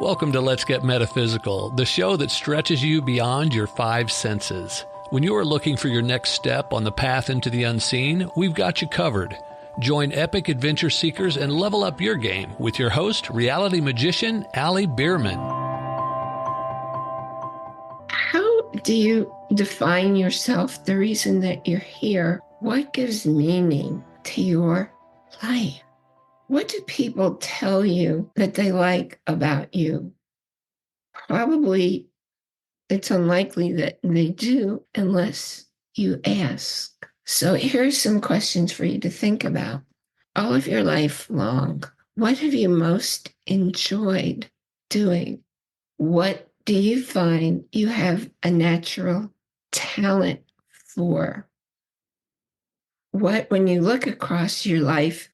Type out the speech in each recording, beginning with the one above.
Welcome to Let's Get Metaphysical, the show that stretches you beyond your five senses. When you are looking for your next step on the path into the unseen, we've got you covered. Join epic adventure seekers and level up your game with your host, reality magician Bierman. How do you define yourself, the reason that you're here? What gives meaning to your life? What do people tell you that they like about you? Probably it's unlikely that they do unless you ask. So here's some questions for you to think about. All of your life long, what have you most enjoyed doing? What do you find you have a natural talent for? When you look across your life,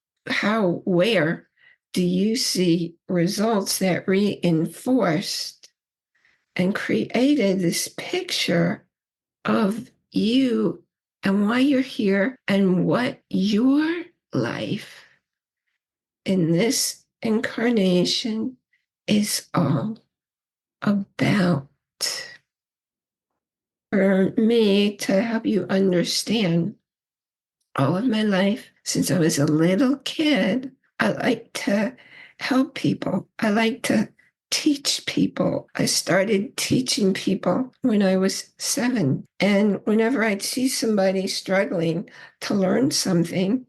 where do you see results that reinforced and created this picture of you and why you're here and what your life in this incarnation is all about? For me, to help you understand, all of my life, since I was a little kid, I like to help people. I like to teach people. I started teaching people when I was 7. And whenever I'd see somebody struggling to learn something,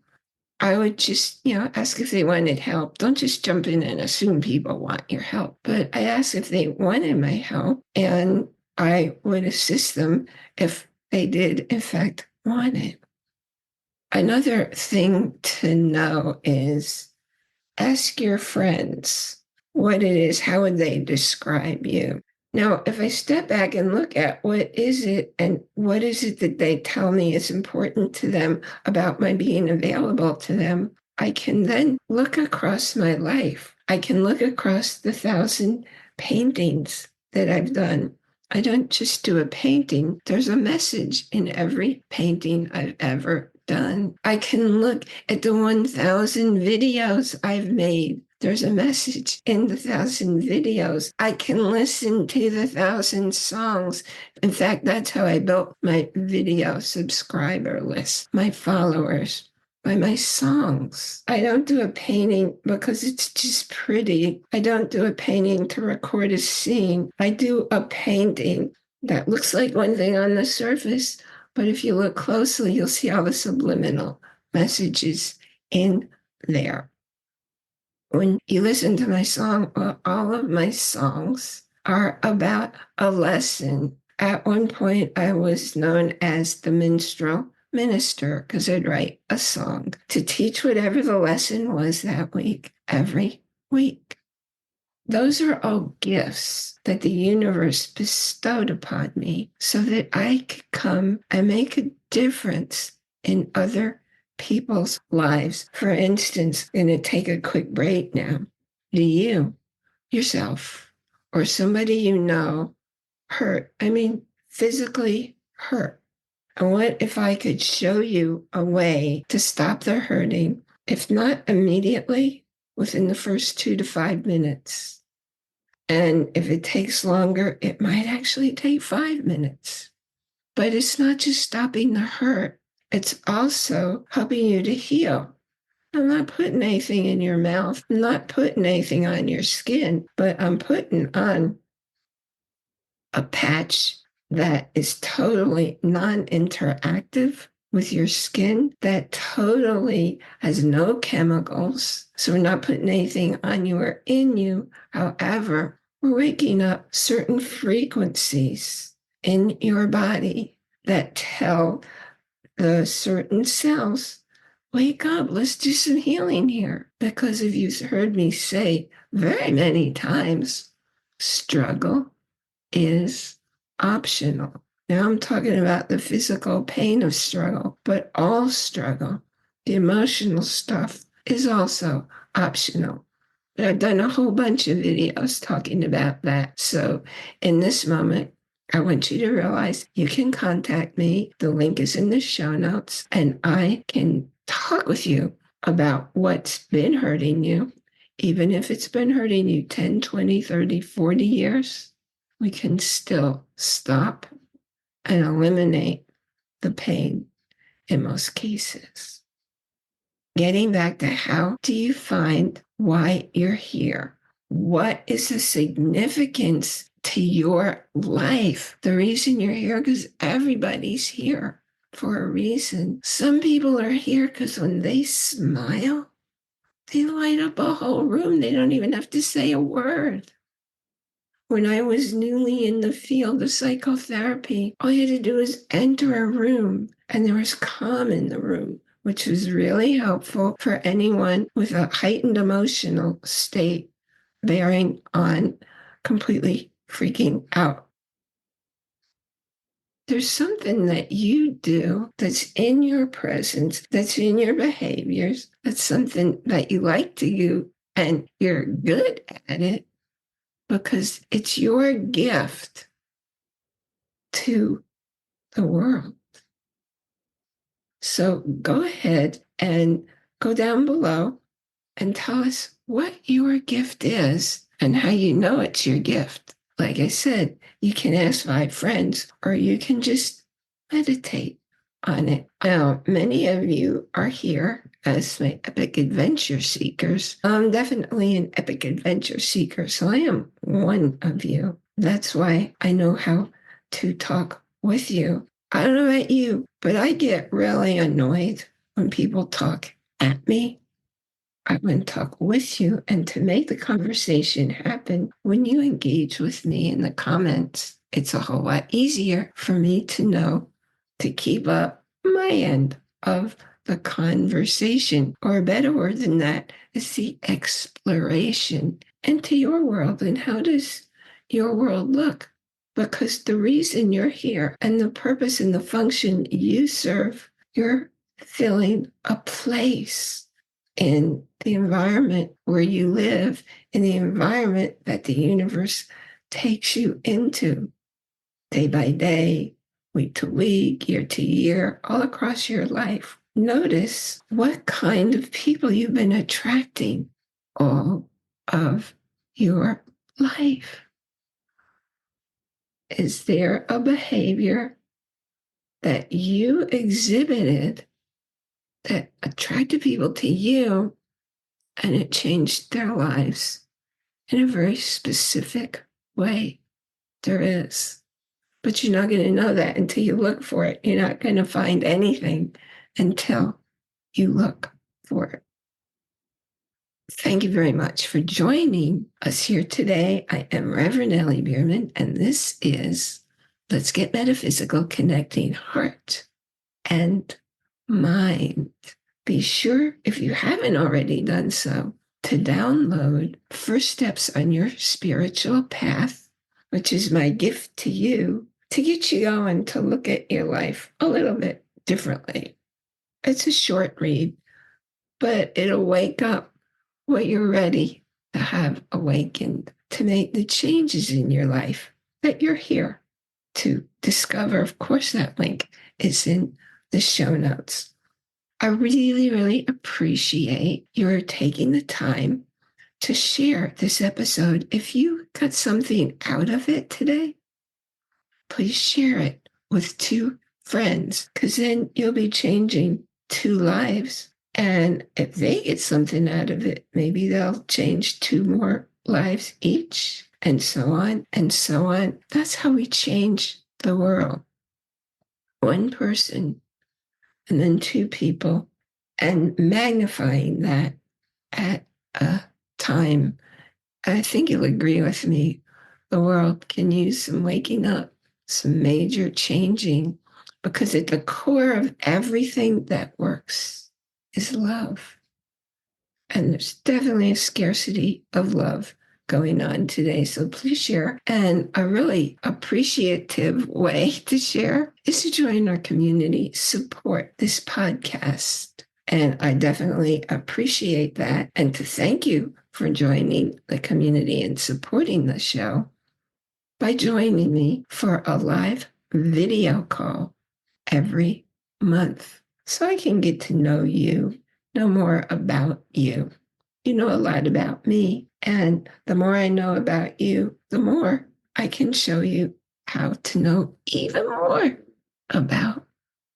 I would just, ask if they wanted help. Don't just jump in and assume people want your help. But I asked if they wanted my help, and I would assist them if they did, in fact, want it. Another thing to know is ask your friends what it is. How would they describe you? Now, if I step back and look at what is it and what is it that they tell me is important to them about my being available to them, I can then look across my life. I can look across the 1,000 paintings that I've done. I don't just do a painting. There's a message in every painting I've ever done. I can look at the 1,000 videos I've made. There's a message in the 1,000 videos. I can listen to the 1,000 songs. In fact, that's how I built my video subscriber list, my followers, by my songs. I don't do a painting because it's just pretty. I don't do a painting to record a scene. I do a painting that looks like one thing on the surface, but if you look closely, you'll see all the subliminal messages in there. When you listen to my song, all of my songs are about a lesson. At one point, I was known as the minstrel minister because I'd write a song to teach whatever the lesson was that week, every week. Those are all gifts that the universe bestowed upon me so that I could come and make a difference in other people's lives. For instance, I'm going to take a quick break now. Do you, yourself, or somebody you know hurt? I mean, physically hurt. And what if I could show you a way to stop the hurting, if not immediately, within the first 2 to 5 minutes? And if it takes longer, it might actually take 5 minutes. But it's not just stopping the hurt. It's also helping you to heal. I'm not putting anything in your mouth. I'm not putting anything on your skin, but I'm putting on a patch that is totally non-interactive with your skin, that totally has no chemicals. So we're not putting anything on you or in you. However, we're waking up certain frequencies in your body that tell the certain cells, wake up, let's do some healing here. Because if you've heard me say very many times, struggle is optional. Now I'm talking about the physical pain of struggle, but all struggle, the emotional stuff, is also optional. But I've done a whole bunch of videos talking about that. So in this moment, I want you to realize you can contact me. The link is in the show notes, and I can talk with you about what's been hurting you even if it's been hurting you 10, 20, 30, 40 years, we can still stop and eliminate the pain in most cases. Getting back to how do you find why you're here? What is the significance to your life? The reason you're here, because everybody's here for a reason. Some people are here because when they smile, they light up a whole room. They don't even have to say a word. When I was newly in the field of psychotherapy, all you had to do was enter a room and there was calm in the room, which was really helpful for anyone with a heightened emotional state bearing on completely freaking out. There's something that you do that's in your presence, that's in your behaviors, that's something that you like to do and you're good at it because it's your gift to the world. So go ahead and go down below and tell us what your gift is and how you know it's your gift. Like I said, you can ask 5 friends or you can just meditate on it. Now, many of you are here as my epic adventure seekers. I'm definitely an epic adventure seeker, so I am one of you. That's why I know how to talk with you. I don't know about you, but I get really annoyed when people talk at me. I want to talk with you, and to make the conversation happen, when you engage with me in the comments, it's a whole lot easier for me to know to keep up my end of the conversation. Or a better word than that is the exploration into your world. And how does your world look? Because the reason you're here and the purpose and the function you serve, you're filling a place in the environment where you live, in the environment that the universe takes you into day by day, week to week, year to year, all across your life. Notice what kind of people you've been attracting all of your life. Is there a behavior that you exhibited that attracted people to you and it changed their lives in a very specific way? There is. But you're not going to know that until you look for it. You're not going to find anything until you look for it. Thank you very much for joining us here today. I am Reverend Ellie Bierman, and this is Let's Get Metaphysical, Connecting Heart and Mind. Be sure, if you haven't already done so, to download First Steps on Your Spiritual Path, which is my gift to you to get you going to look at your life a little bit differently. It's a short read, but it'll wake up what you're ready to have awakened to make the changes in your life that you're here to discover. Of course, that link is in the show notes. I really, really appreciate your taking the time to share this episode. If you got something out of it today, please share it with 2 friends, because then you'll be changing 2 lives. And if they get something out of it, maybe they'll change 2 more lives each, and so on and so on. That's how we change the world. 1 person and then 2 people, and magnifying that at a time. I think you'll agree with me. The world can use some waking up, some major changing, because at the core of everything that works is love. And there's definitely a scarcity of love going on today. So please share. And a really appreciative way to share is to join our community, support this podcast. And I definitely appreciate that. And to thank you for joining the community and supporting the show by joining me for a live video call every month so I can get to know you, know more about you. You know a lot about me. And the more I know about you, the more I can show you how to know even more about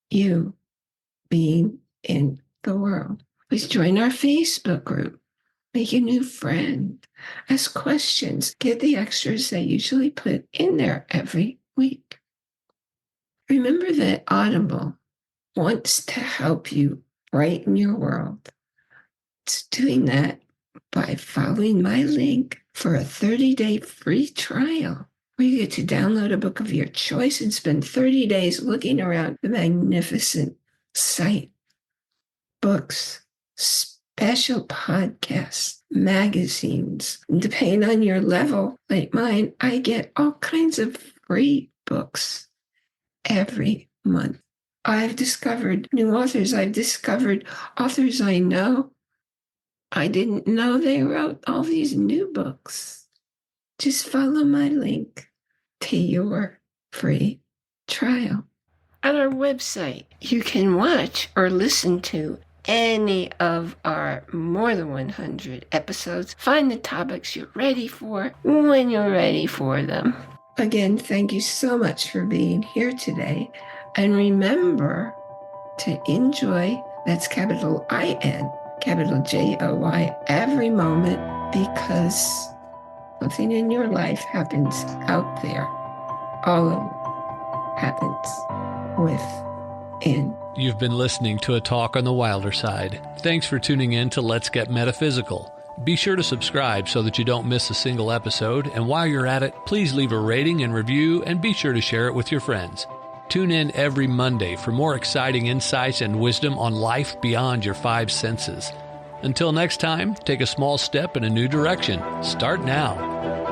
you being in the world. Please join our Facebook group. Make a new friend. Ask questions. Get the extras they usually put in there every week. Remember that Audible wants to help you brighten your world. It's doing that by following my link for a 30-day free trial, where you get to download a book of your choice and spend 30 days looking around the magnificent site. Books, special podcasts, magazines. Depending on your level, like mine, I get all kinds of free books every month. I've discovered new authors. I've discovered authors I know. I didn't know they wrote all these new books. Just follow my link to your free trial. On our website, you can watch or listen to any of our more than 100 episodes. Find the topics you're ready for when you're ready for them. Again, thank you so much for being here today. And remember to enjoy, that's capital I-N, capital J-O-Y, every moment, because something in your life happens out there. All of it happens within. You've been listening to a talk on the wilder side. Thanks for tuning in to Let's Get Metaphysical. Be sure to subscribe so that you don't miss a single episode, and while you're at it, please leave a rating and review, and be sure to share it with your friends. Tune in every Monday for more exciting insights and wisdom on life beyond your five senses. Until next time, take a small step in a new direction. Start now.